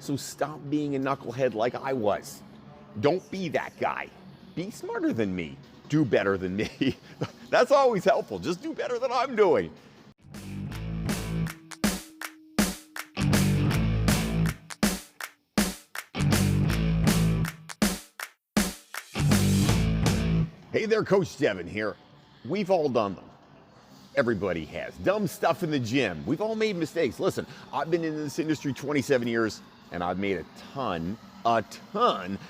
So stop being a knucklehead like I was. Don't be that guy. Be smarter than me. Do better than me. That's always helpful. Just do better than I'm doing. Hey there, Coach Devin here. We've all done them. Everybody has. Dumb stuff in the gym. We've all made mistakes. Listen, I've been in this industry 27 years, and I've made a ton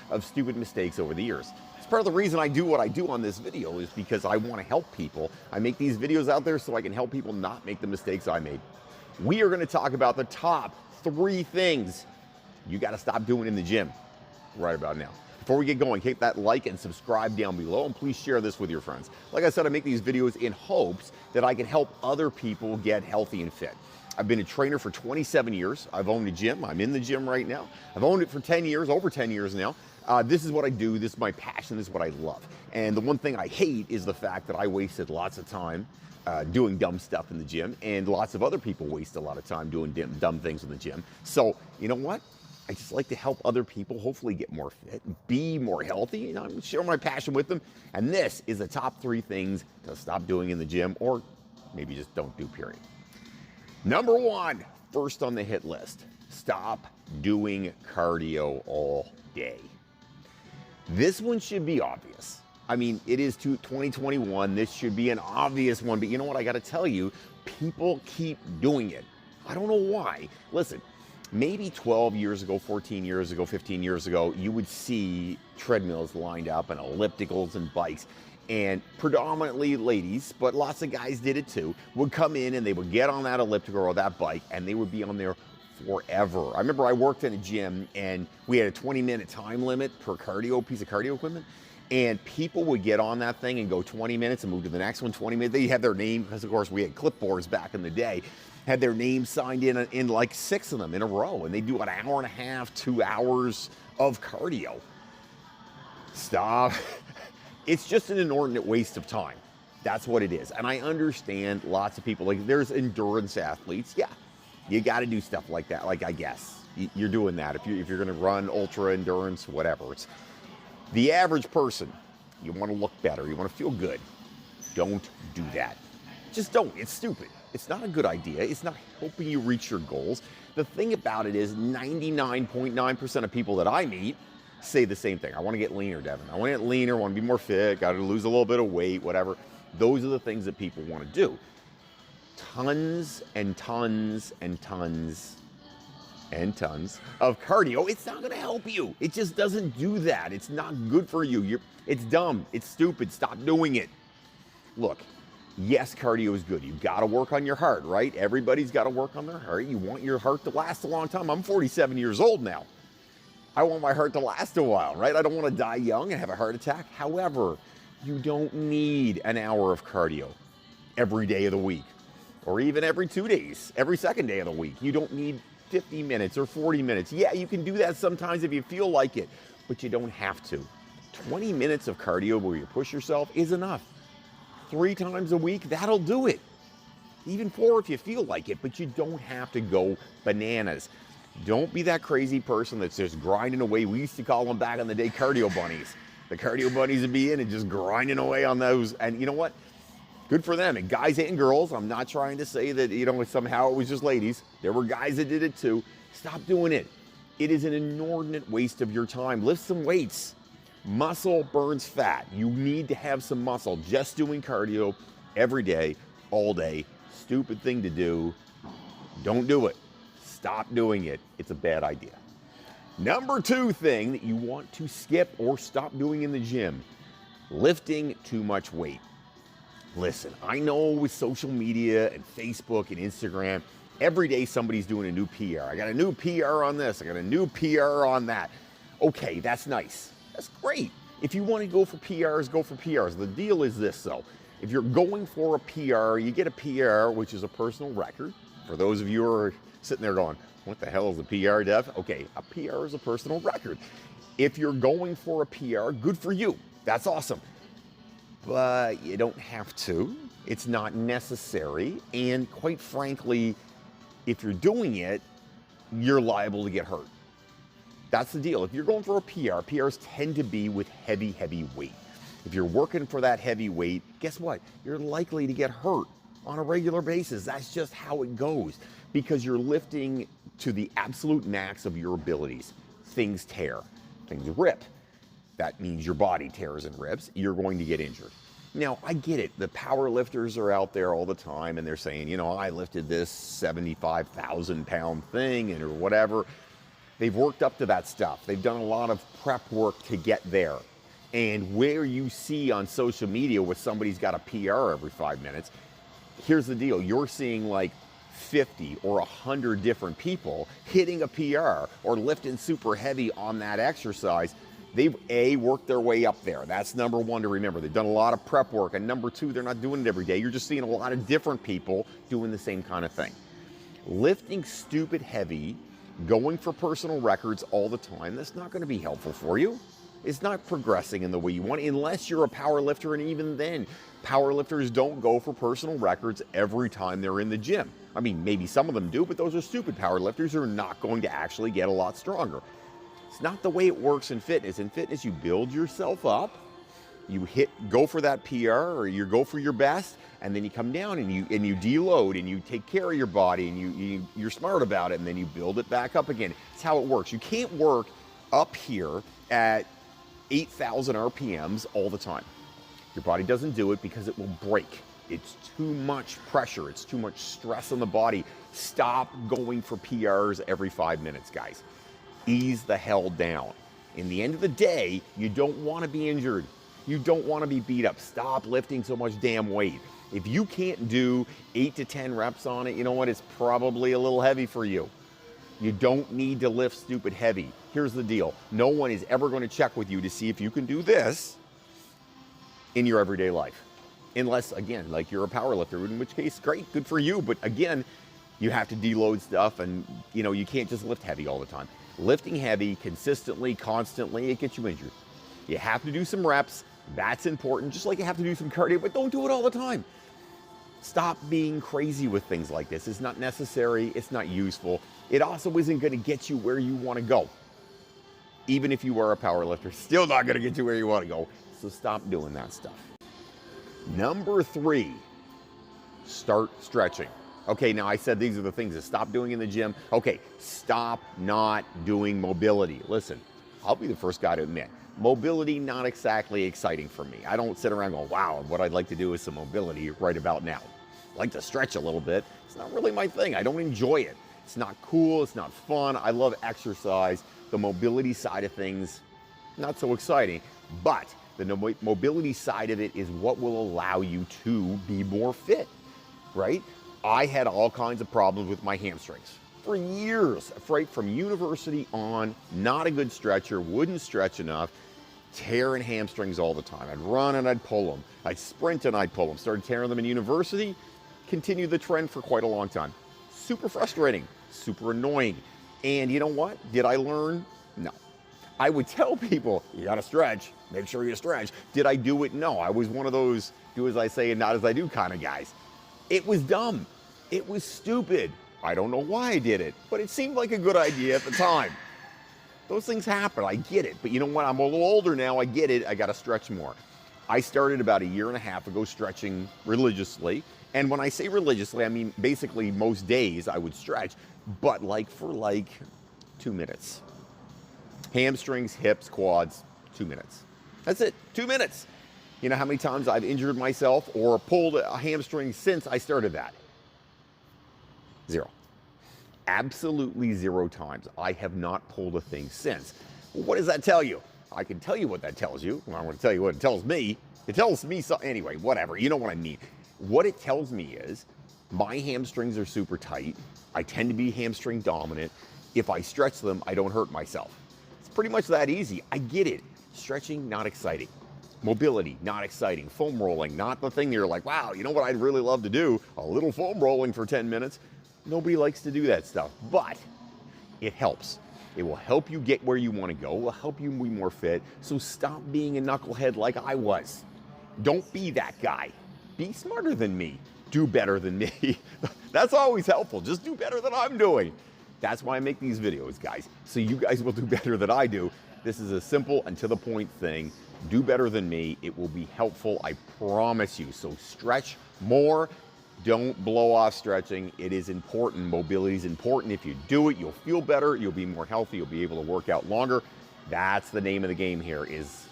of stupid mistakes over the years. It's part of the reason I do what I do on this video is because I want to help people. I make these videos out there so I can help people not make the mistakes I made. We are going to talk about the top 3 things you got to stop doing in the gym right about now. Before we get going, hit that like and subscribe down below, and please share this with your friends. Like I said, I make these videos in hopes that I can help other people get healthy and fit. I've been a trainer for 27 years. I've owned a gym. I'm in the gym right now. I've owned it for 10 years, over 10 years now. This is what I do. This is my passion. This is what I love. And the one thing I hate is the fact that I wasted lots of time doing dumb stuff in the gym, and lots of other people waste a lot of time doing dumb things in the gym. So, you know what? I just like to help other people hopefully get more fit, be more healthy, and I'm share my passion with them. And this is the top 3 things to stop doing in the gym, or maybe just don't do, period. Number 1, first on the hit list, stop doing cardio all day. This one should be obvious. I mean, it is 2021. This should be an obvious one, but you know what? I got to tell you, people keep doing it. I don't know why. Listen, maybe 12 years ago, 14 years ago, 15 years ago, you would see treadmills lined up and ellipticals and bikes, and predominantly ladies, but lots of guys did it too, would come in and they would get on that elliptical or that bike and they would be on there forever. I remember I worked in a gym and we had a 20-minute time limit per piece of cardio equipment, and people would get on that thing and go 20 minutes and move to the next one, 20 minutes. They had their name, because of course we had clipboards back in the day, had their names signed in like 6 of them in a row, and they do an hour and a half, 2 hours of cardio. Stop. It's just an inordinate waste of time. That's what it is. And I understand lots of people, like there's endurance athletes. Yeah, you got to do stuff like that. Like, I guess you're doing that if you're going to run ultra endurance, whatever. It's the average person. You want to look better. You want to feel good. Don't do that. Just don't. It's stupid. It's not a good idea. It's not helping you reach your goals. The thing about it is 99.9% of people that I meet say the same thing. I want to get leaner, Devin. I want to get leaner, I want to be more fit, got to lose a little bit of weight, whatever. Those are the things that people want to do. Tons and tons and tons and tons of cardio. It's not going to help you. It just doesn't do that. It's not good for you. It's dumb. It's stupid. Stop doing it. Look, yes, cardio is good. You've got to work on your heart, right? Everybody's got to work on their heart. You want your heart to last a long time. I'm 47 years old now. I want my heart to last a while, right? I don't want to die young and have a heart attack. However, you don't need an hour of cardio every day of the week, or even every 2 days, every second day of the week. You don't need 50 minutes or 40 minutes. Yeah, you can do that sometimes if you feel like it, but you don't have to. 20 minutes of cardio where you push yourself is enough. 3 times a week, that'll do it. Even 4 if you feel like it, but you don't have to go bananas. Don't be that crazy person that's just grinding away. We used to call them back in the day cardio bunnies. The cardio bunnies would be in and just grinding away on those. And you know what? Good for them. And guys and girls, I'm not trying to say that, somehow it was just ladies. There were guys that did it too. Stop doing it. It is an inordinate waste of your time. Lift some weights. Muscle burns fat. You need to have some muscle. Just doing cardio every day, all day. Stupid thing to do. Don't do it. Stop doing it. It's a bad idea. Number 2 thing that you want to skip or stop doing in the gym, lifting too much weight. Listen, I know with social media and Facebook and Instagram, every day somebody's doing a new PR. I got a new PR on this. I got a new PR on that. Okay, that's nice. That's great. If you want to go for PRs, go for PRs. The deal is this, though. If you're going for a PR, you get a PR, which is a personal record. For those of you who are sitting there going, what the hell is a PR, Dev? Okay, a PR is a personal record. If you're going for a PR, good for you. That's awesome. But you don't have to. It's not necessary. And quite frankly, if you're doing it, you're liable to get hurt. That's the deal. If you're going for a PR, PRs tend to be with heavy, heavy weight. If you're working for that heavy weight, guess what? You're likely to get hurt on a regular basis. That's just how it goes because you're lifting to the absolute max of your abilities. Things tear, things rip. That means your body tears and rips. You're going to get injured. Now, I get it. The power lifters are out there all the time and they're saying, you know, I lifted this 75,000 pound thing or whatever. They've worked up to that stuff. They've done a lot of prep work to get there. And where you see on social media where somebody's got a PR every 5 minutes, here's the deal. You're seeing like 50 or 100 different people hitting a PR or lifting super heavy on that exercise. They've worked their way up there. That's number one to remember. They've done a lot of prep work. And number two, they're not doing it every day. You're just seeing a lot of different people doing the same kind of thing. Lifting stupid heavy, going for personal records all the time, that's not going to be helpful for you. It's not progressing in the way you want, unless you're a power lifter, and even then, power lifters don't go for personal records every time they're in the gym. I mean, maybe some of them do, but those are stupid power lifters who are not going to actually get a lot stronger. It's not the way it works in fitness. In fitness, you build yourself up, you go for that PR or you go for your best, and then you come down and you deload and you take care of your body and you're smart about it, and then you build it back up again. It's how it works. You can't work up here at 8,000 RPMs all the time. Your body doesn't do it because it will break. It's too much pressure. It's too much stress on the body. Stop going for PRs every 5 minutes, guys. Ease the hell down. In the end of the day, you don't want to be injured. You don't want to be beat up. Stop lifting so much damn weight. If you can't do 8 to 10 reps on it, you know what? It's probably a little heavy for you. You don't need to lift stupid heavy. Here's the deal. No one is ever going to check with you to see if you can do this in your everyday life. Unless, again, like you're a power lifter, in which case, great, good for you. But again, you have to deload stuff and, you know, you can't just lift heavy all the time. Lifting heavy consistently, constantly, it gets you injured. You have to do some reps. That's important, just like you have to do some cardio, but don't do it all the time. Stop being crazy with things like this. It's not necessary. It's not useful. It also isn't going to get you where you want to go. Even if you are a power lifter, still not going to get you where you want to go. So stop doing that stuff. Number 3, start stretching. Okay, now I said these are the things to stop doing in the gym. Okay, stop not doing mobility. Listen, I'll be the first guy to admit, mobility not exactly exciting for me. I don't sit around going, wow, what I'd like to do is some mobility right about now. I like to stretch a little bit. It's not really my thing. I don't enjoy it. It's not cool. It's not fun. I love exercise. The mobility side of things, not so exciting. But the mobility side of it is what will allow you to be more fit, right? I had all kinds of problems with my hamstrings for years, right from university on, not a good stretcher, wouldn't stretch enough, tearing hamstrings all the time. I'd run and I'd pull them. I'd sprint and I'd pull them. Started tearing them in university, continued the trend for quite a long time. Super frustrating, super annoying. And you know what? Did I learn? No. I would tell people, you gotta stretch, make sure you stretch. Did I do it? No. I was one of those do as I say and not as I do kind of guys. It was dumb. It was stupid. I don't know why I did it, but it seemed like a good idea at the time. Those things happen. I get it. But you know what? I'm a little older now. I get it. I got to stretch more. I started about a year and a half ago stretching religiously. And when I say religiously, I mean basically most days I would stretch, but for 2 minutes. Hamstrings, hips, quads, 2 minutes. That's it. 2 minutes. You know how many times I've injured myself or pulled a hamstring since I started that? 0. Absolutely 0 times. I have not pulled a thing since. Well, what does that tell you? I can tell you what that tells you. Well, I'm going to tell you what it tells me. It tells me something. Anyway, whatever. You know what I mean. What it tells me is my hamstrings are super tight. I tend to be hamstring dominant. If I stretch them, I don't hurt myself. It's pretty much that easy. I get it. Stretching, not exciting. Mobility, not exciting. Foam rolling, not the thing you're like, wow, you know what I'd really love to do? A little foam rolling for 10 minutes. Nobody likes to do that stuff, but it helps. It will help you get where you want to go. It will help you be more fit. So stop being a knucklehead like I was. Don't be that guy. Be smarter than me. Do better than me. That's always helpful. Just do better than I'm doing. That's why I make these videos, guys. So you guys will do better than I do. This is a simple and to the point thing. Do better than me. It will be helpful, I promise you. So stretch more. Don't blow off stretching. It is important. Mobility is important. If you do it, you'll feel better. You'll be more healthy. You'll be able to work out longer. That's the name of the game here, is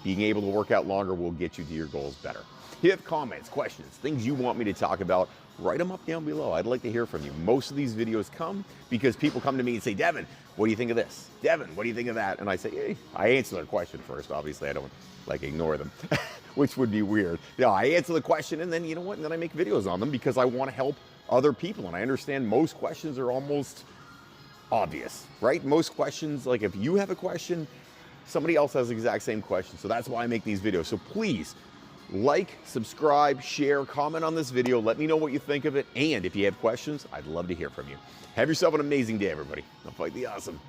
being able to work out longer will get you to your goals better. If you have comments, questions, things you want me to talk about, write them up down below. I'd like to hear from you. Most of these videos come because people come to me and say, Devin, what do you think of this? Devin, what do you think of that? And I say, hey, I answer their question first. Obviously, I don't ignore them, which would be weird. No, I answer the question and then, you know what? And then I make videos on them because I want to help other people. And I understand most questions are almost obvious, right? Most questions, like if you have a question, somebody else has the exact same question. So that's why I make these videos. So please like, subscribe, share, comment on this video. Let me know what you think of it. And if you have questions, I'd love to hear from you. Have yourself an amazing day, everybody. Now fight the awesome.